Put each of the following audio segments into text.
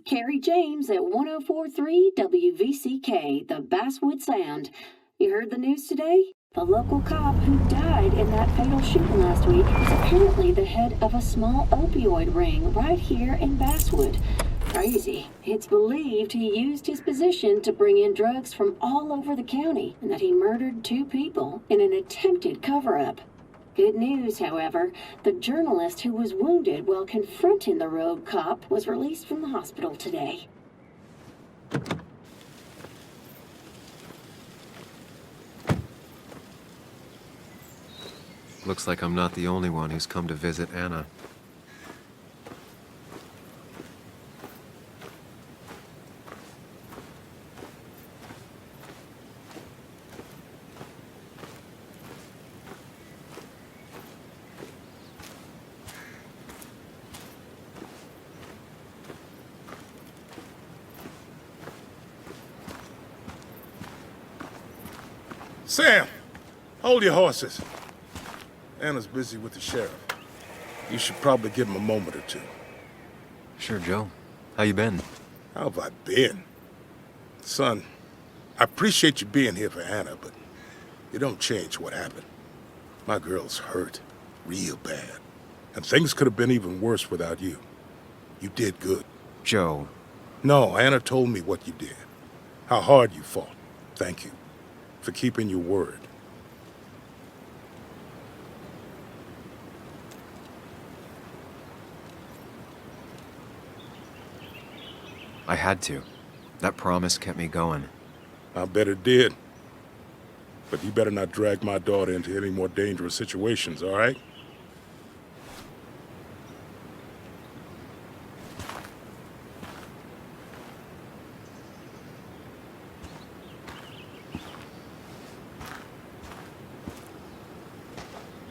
Carrie James at 1043 WVCK, the Basswood Sound. You heard the news today? The local cop who died in that fatal shooting last week is apparently the head of a small opioid ring right here in Basswood. Crazy. It's believed he used his position to bring in drugs from all over the county and that he murdered 2 people in an attempted cover-up. Good news, however, the journalist who was wounded while confronting the rogue cop was released from the hospital today. Looks like I'm not the only one who's come to visit Anna. Sam, hold your horses. Anna's busy with the sheriff. You should probably give him a moment or two. Sure, Joe. How you been? How have I been? Son, I appreciate you being here for Anna, but you don't change what happened. My girl's hurt, real bad. And things could have been even worse without you. You did good. Joe. No, Anna told me what you did. How hard you fought. Thank you for keeping your word. I had to. That promise kept me going. I bet it did. But you better not drag my daughter into any more dangerous situations, all right?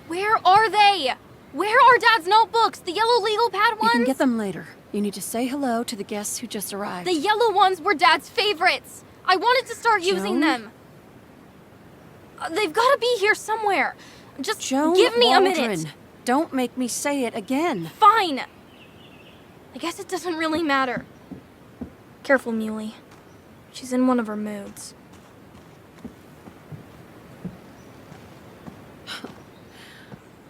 Where are they? Where are Dad's notebooks? The yellow legal pad ones? You can get them later. You need to say hello to the guests who just arrived. The yellow ones were Dad's favorites. I wanted to start using them. They've got to be here somewhere. Just give me a minute. Don't make me say it again. Fine. I guess it doesn't really matter. Careful, Muley. She's in one of her moods.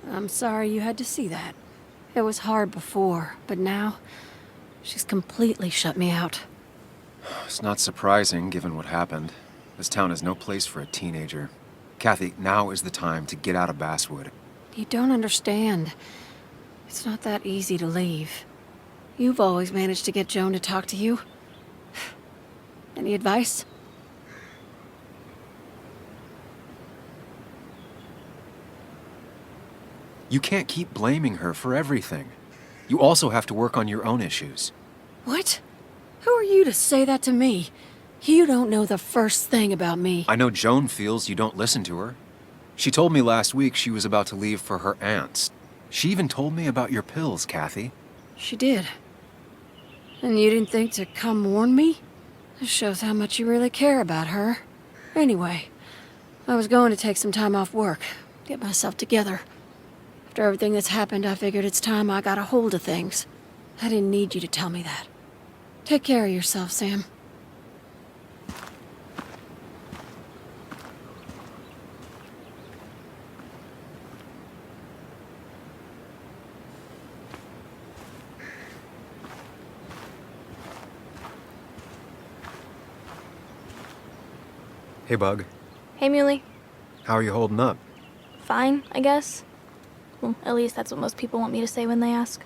I'm sorry you had to see that. It was hard before, but now she's completely shut me out. It's not surprising, given what happened. This town is no place for a teenager. Kathy, now is the time to get out of Basswood. You don't understand. It's not that easy to leave. You've always managed to get Joan to talk to you. Any advice? You can't keep blaming her for everything. You also have to work on your own issues. What? Who are you to say that to me? You don't know the first thing about me. I know Joan feels you don't listen to her. She told me last week she was about to leave for her aunt's. She even told me about your pills, Kathy. She did. And you didn't think to come warn me? This shows how much you really care about her. Anyway, I was going to take some time off work, get myself together. After everything that's happened, I figured it's time I got a hold of things. I didn't need you to tell me that. Take care of yourself, Sam. Hey, Bug. Hey, Muley. How are you holding up? Fine, I guess. Well, at least that's what most people want me to say when they ask.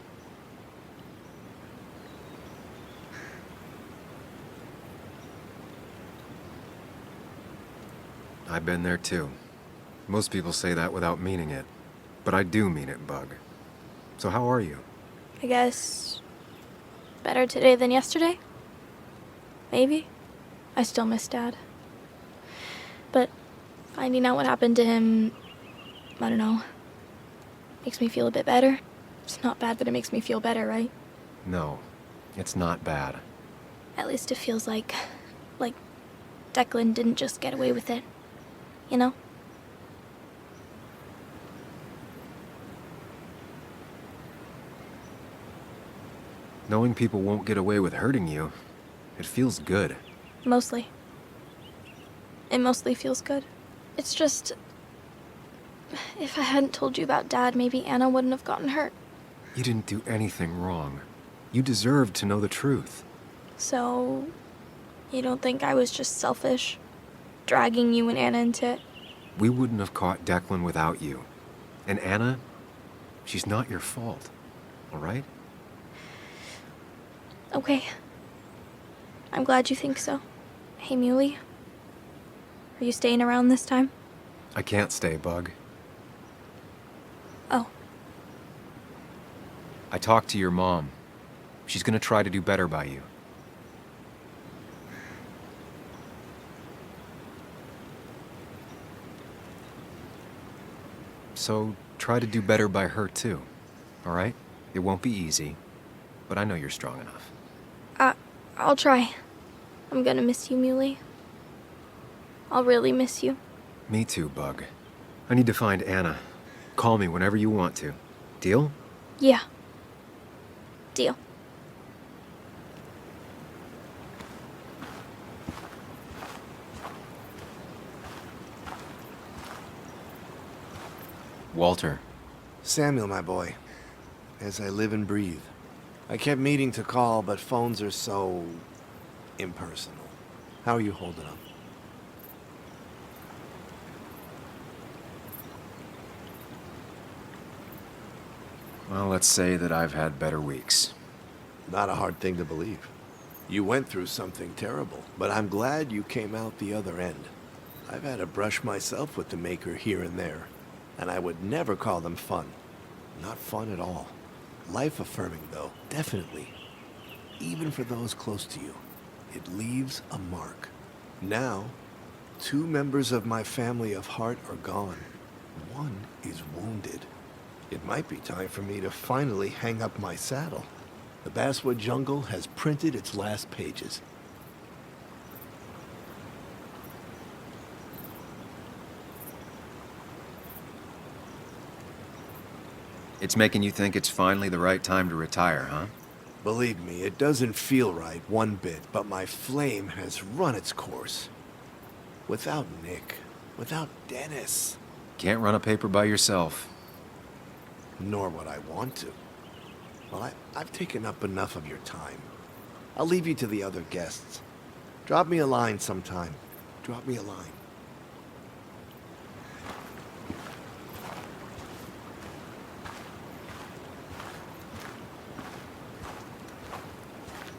I've been there too. Most people say that without meaning it. But I do mean it, Bug. So how are you? I guess... better today than yesterday? Maybe. I still miss Dad. But finding out what happened to him, I don't know, makes me feel a bit better. It's not bad, but it makes me feel better, right? No, it's not bad. At least it feels like Declan didn't just get away with it. You know? Knowing people won't get away with hurting you, it feels good. Mostly. It mostly feels good. It's just... if I hadn't told you about Dad, maybe Anna wouldn't have gotten hurt. You didn't do anything wrong. You deserved to know the truth. So... you don't think I was just selfish? Dragging you and Anna into it? We wouldn't have caught Declan without you. And Anna, she's not your fault, all right? Okay. I'm glad you think so. Hey, Muley. Are you staying around this time? I can't stay, Bug. Oh. I talked to your mom. She's gonna try to do better by you. So try to do better by her too, all right? It won't be easy, but I know you're strong enough. I'll try. I'm gonna miss you, Muley. I'll really miss you. Me too, Bug. I need to find Anna. Call me whenever you want to. Deal? Yeah. Deal. Walter. Samuel, my boy. As I live and breathe. I kept meaning to call, but phones are so... impersonal. How are you holding up? Well, let's say that I've had better weeks. Not a hard thing to believe. You went through something terrible, but I'm glad you came out the other end. I've had a brush myself with the Maker here and there, and I would never call them fun. Not fun at all. Life-affirming, though, definitely. Even for those close to you, it leaves a mark. Now, 2 members of my family of heart are gone. One is wounded. It might be time for me to finally hang up my saddle. The Basswood Jungle has printed its last pages. It's making you think it's finally the right time to retire, huh? Believe me, it doesn't feel right one bit, but my flame has run its course. Without Nick, without Dennis. Can't run a paper by yourself. Nor would I want to. Well, I've taken up enough of your time. I'll leave you to the other guests. Drop me a line sometime. Drop me a line.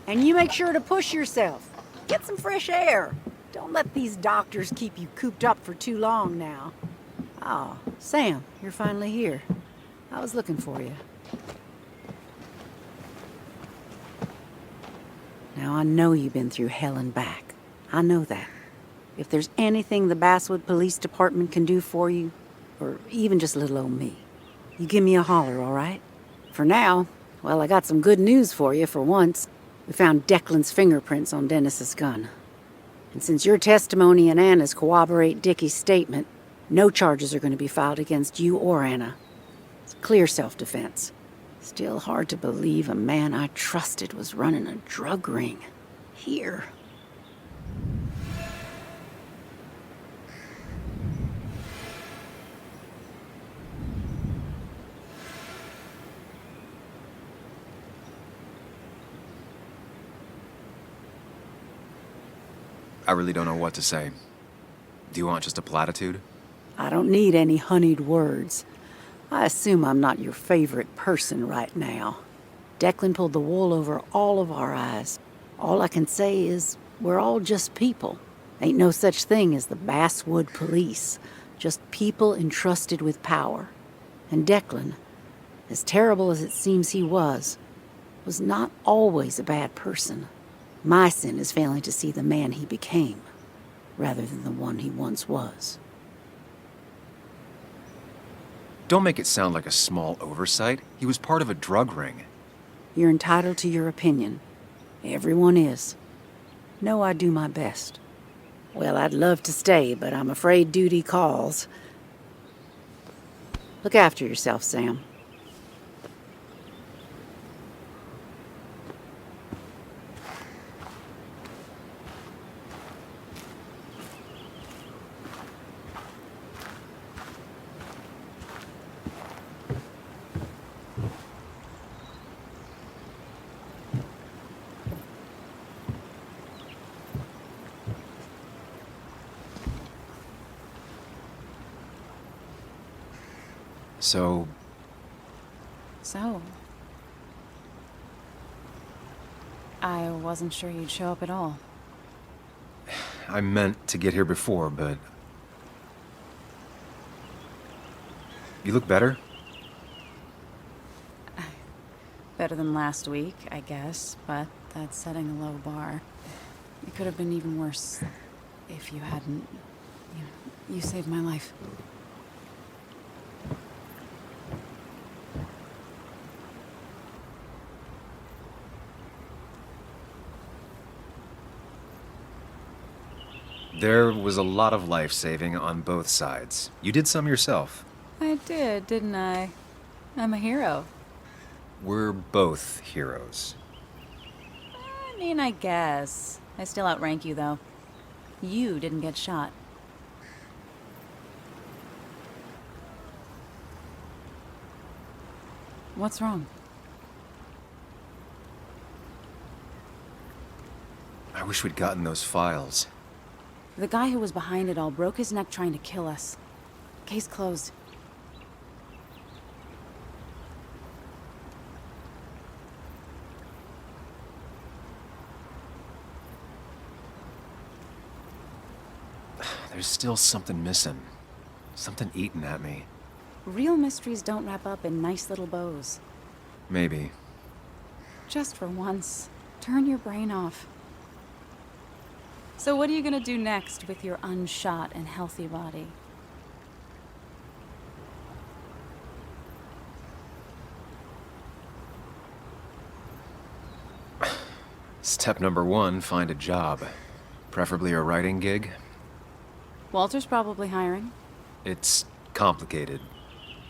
And you make sure to push yourself. Get some fresh air. Don't let these doctors keep you cooped up for too long now. Oh, Sam, you're finally here. I was looking for you. Now, I know you've been through hell and back. I know that. If there's anything the Basswood Police Department can do for you, or even just little old me, you give me a holler, all right? For now, well, I got some good news for you for once. We found Declan's fingerprints on Dennis's gun. And since your testimony and Anna's corroborate Dickie's statement, no charges are going to be filed against you or Anna. It's clear self-defense. Still hard to believe a man I trusted was running a drug ring. Here. I really don't know what to say. Do you want just a platitude? I don't need any honeyed words. I assume I'm not your favorite person right now. Declan pulled the wool over all of our eyes. All I can say is we're all just people. Ain't no such thing as the Basswood Police. Just people entrusted with power. And Declan, as terrible as it seems he was not always a bad person. My sin is failing to see the man he became, rather than the one he once was. Don't make it sound like a small oversight. He was part of a drug ring. You're entitled to your opinion. Everyone is. Know I do my best. Well, I'd love to stay, but I'm afraid duty calls. Look after yourself, Sam. So, So, I wasn't sure you'd show up at all. I meant to get here before, but... You look better? Better than last week, I guess, but that's setting a low bar. It could have been even worse if you hadn't... You saved my life. There was a lot of life-saving on both sides. You did some yourself. I did, didn't I? I'm a hero. We're both heroes. I mean, I guess. I still outrank you, though. You didn't get shot. What's wrong? I wish we'd gotten those files. The guy who was behind it all broke his neck trying to kill us. Case closed. There's still something missing. Something eating at me. Real mysteries don't wrap up in nice little bows. Maybe. Just for once, turn your brain off. So what are you gonna do next with your unshot and healthy body? Step number 1, find a job. Preferably a writing gig. Walter's probably hiring. It's complicated.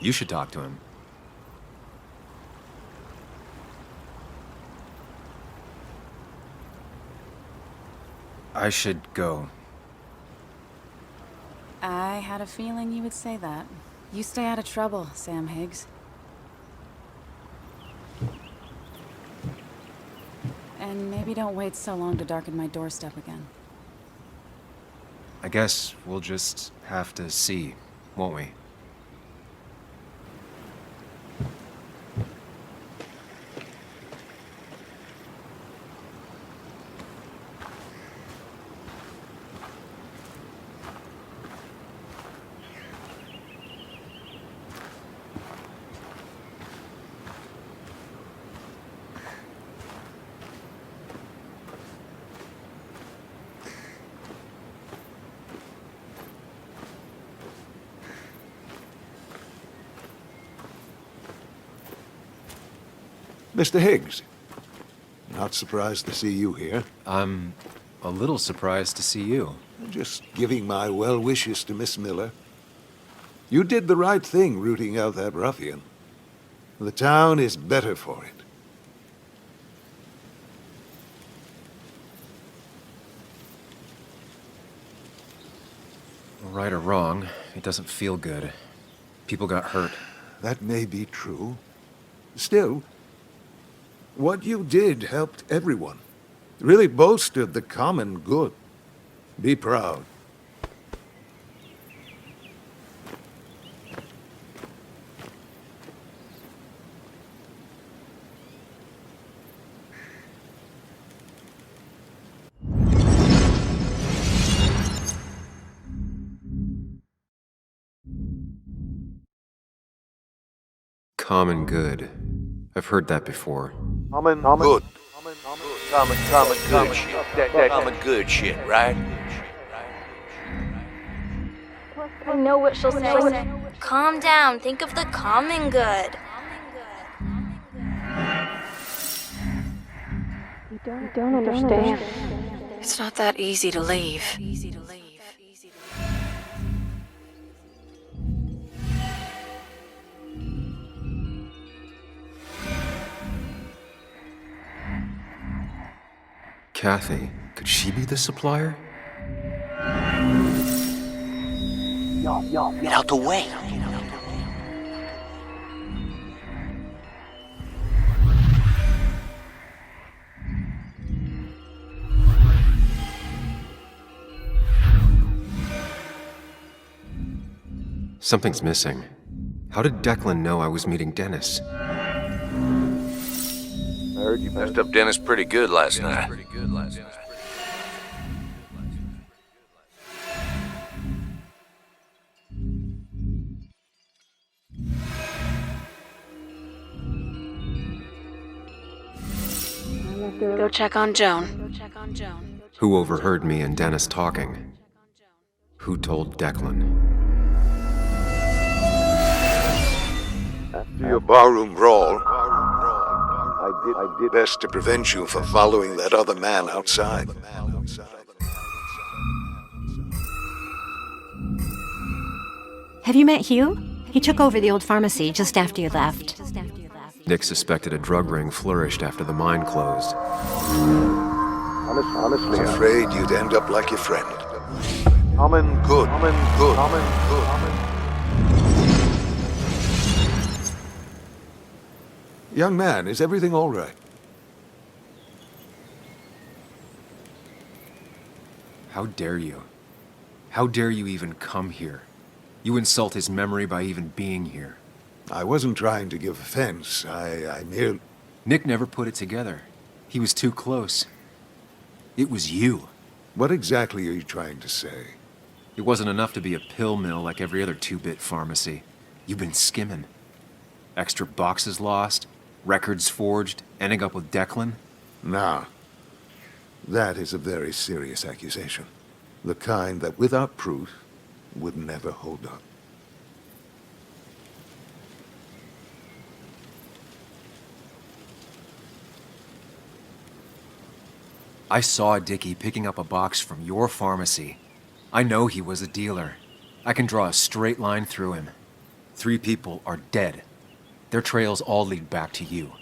You should talk to him. I should go. I had a feeling you would say that. You stay out of trouble, Sam Higgs. And maybe don't wait so long to darken my doorstep again. I guess we'll just have to see, won't we? Mr. Higgs, not surprised to see you here. I'm a little surprised to see you. Just giving my well wishes to Miss Miller. You did the right thing rooting out that ruffian. The town is better for it. Right or wrong, it doesn't feel good. People got hurt. That may be true. Still, what you did helped everyone. Really bolstered the common good. Be proud. Common good. I've heard that before. Good. Common good shit, right? I know what she'll say. Calm down. Think of the common good. You don't understand. It's not that easy to leave. Kathy, could she be the supplier? Get out the way. Something's missing. How did Declan know I was meeting Dennis? I heard you messed up Dennis pretty good last night. Go check on Joan. Who overheard me and Dennis talking? Who told Declan? After your barroom brawl, I did best to prevent you from following that other man outside. Have you met Hugh? He took over the old pharmacy just after you left. Nick suspected a drug ring flourished after the mine closed. Honestly, I'm afraid you'd end up like your friend. Common good. Young man, is everything all right? How dare you? How dare you even come here? You insult his memory by even being here. I wasn't trying to give offense. I merely... Nick never put it together. He was too close. It was you. What exactly are you trying to say? It wasn't enough to be a pill mill like every other two-bit pharmacy. You've been skimming. Extra boxes lost, records forged, ending up with Declan. Nah. That is a very serious accusation. The kind that, without proof, would never hold up. I saw Dickie picking up a box from your pharmacy. I know he was a dealer. I can draw a straight line through him. 3 people are dead. Their trails all lead back to you.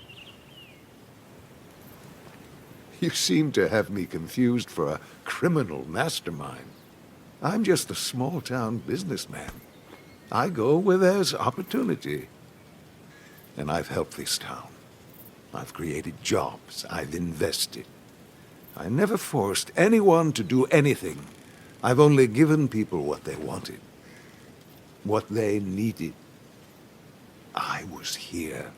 You seem to have me confused for a criminal mastermind. I'm just a small-town businessman. I go where there's opportunity. And I've helped this town. I've created jobs. I've invested. I never forced anyone to do anything. I've only given people what they wanted. What they needed. I was here.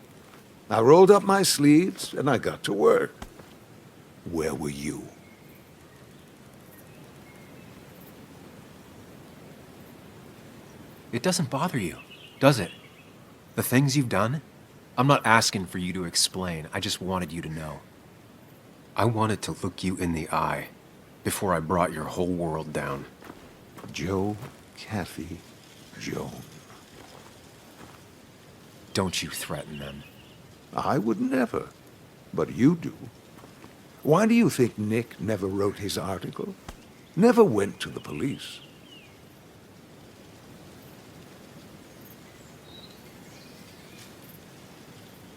I rolled up my sleeves and I got to work. Where were you? It doesn't bother you, does it? The things you've done? I'm not asking for you to explain. I just wanted you to know. I wanted to look you in the eye before I brought your whole world down. Joe, Kathy, Joan. Don't you threaten them. I would never, but you do. Why do you think Nick never wrote his article? Never went to the police?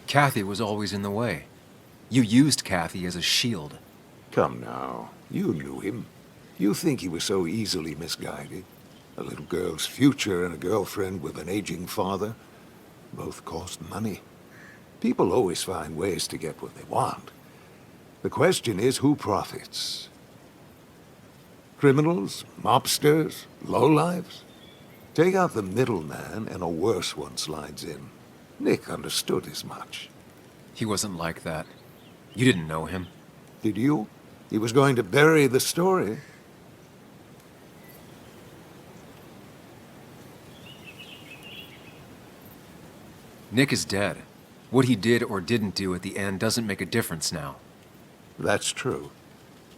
Kathy was always in the way. You used Kathy as a shield. Come now, you knew him. You think he was so easily misguided? A little girl's future and a girlfriend with an aging father both cost money. People always find ways to get what they want. The question is, who profits? Criminals? Mobsters? Lowlifes? Take out the middleman and a worse one slides in. Nick understood as much. He wasn't like that. You didn't know him. Did you? He was going to bury the story. Nick is dead. What he did or didn't do at the end doesn't make a difference now. That's true.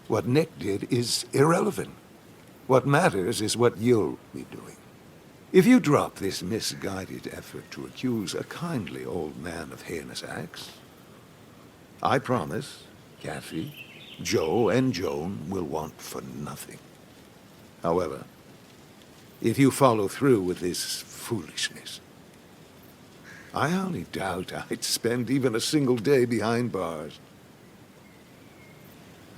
What Nick did is irrelevant. What matters is what you'll be doing. If you drop this misguided effort to accuse a kindly old man of heinous acts, I promise Kathy, Joe, and Joan will want for nothing. However, if you follow through with this foolishness, I only doubt I'd spend even a single day behind bars.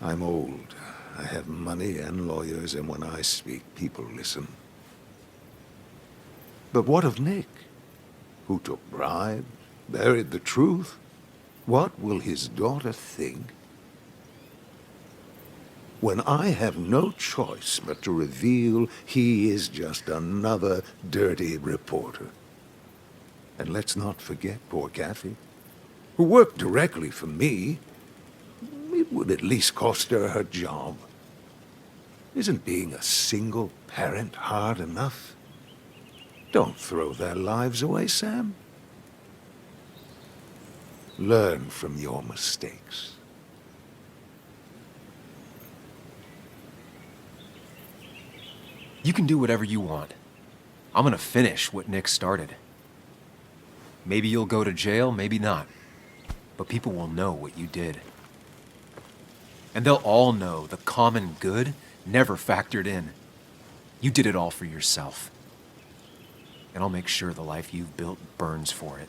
I'm old. I have money and lawyers, and when I speak, people listen. But what of Nick? Who took bribes, buried the truth? What will his daughter think when I have no choice but to reveal he is just another dirty reporter? And let's not forget poor Kathy, who worked directly for me. It would at least cost her her job. Isn't being a single parent hard enough? Don't throw their lives away, Sam. Learn from your mistakes. You can do whatever you want. I'm gonna finish what Nick started. Maybe you'll go to jail, maybe not. But people will know what you did. And they'll all know the common good never factored in. You did it all for yourself. And I'll make sure the life you've built burns for it.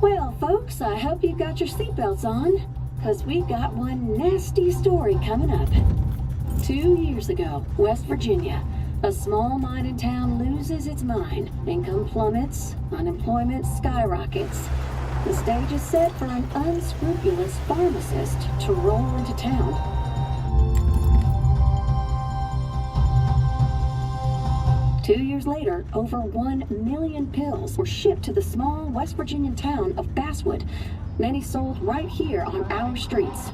Well, folks, I hope you've got your seatbelts on, because we've got one nasty story coming up. 2 years ago, West Virginia, a small mining town loses its mine. Income plummets, unemployment skyrockets. The stage is set for an unscrupulous pharmacist to roll into town. Two years later, over 1 million pills were shipped to the small West Virginian town of Basswood, many sold right here on our streets.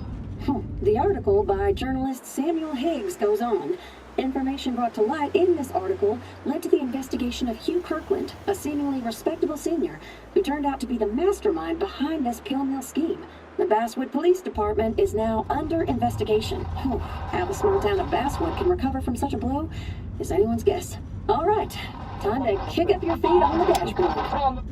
The article by journalist Samuel Higgs goes on. Information brought to light in this article led to the investigation of Hugh Kirkland, a seemingly respectable senior who turned out to be the mastermind behind this pill mill scheme. The Basswood Police Department is now under investigation. How the small town of Basswood can recover from such a blow is anyone's guess. All right, time to kick up your feet on the dashboard.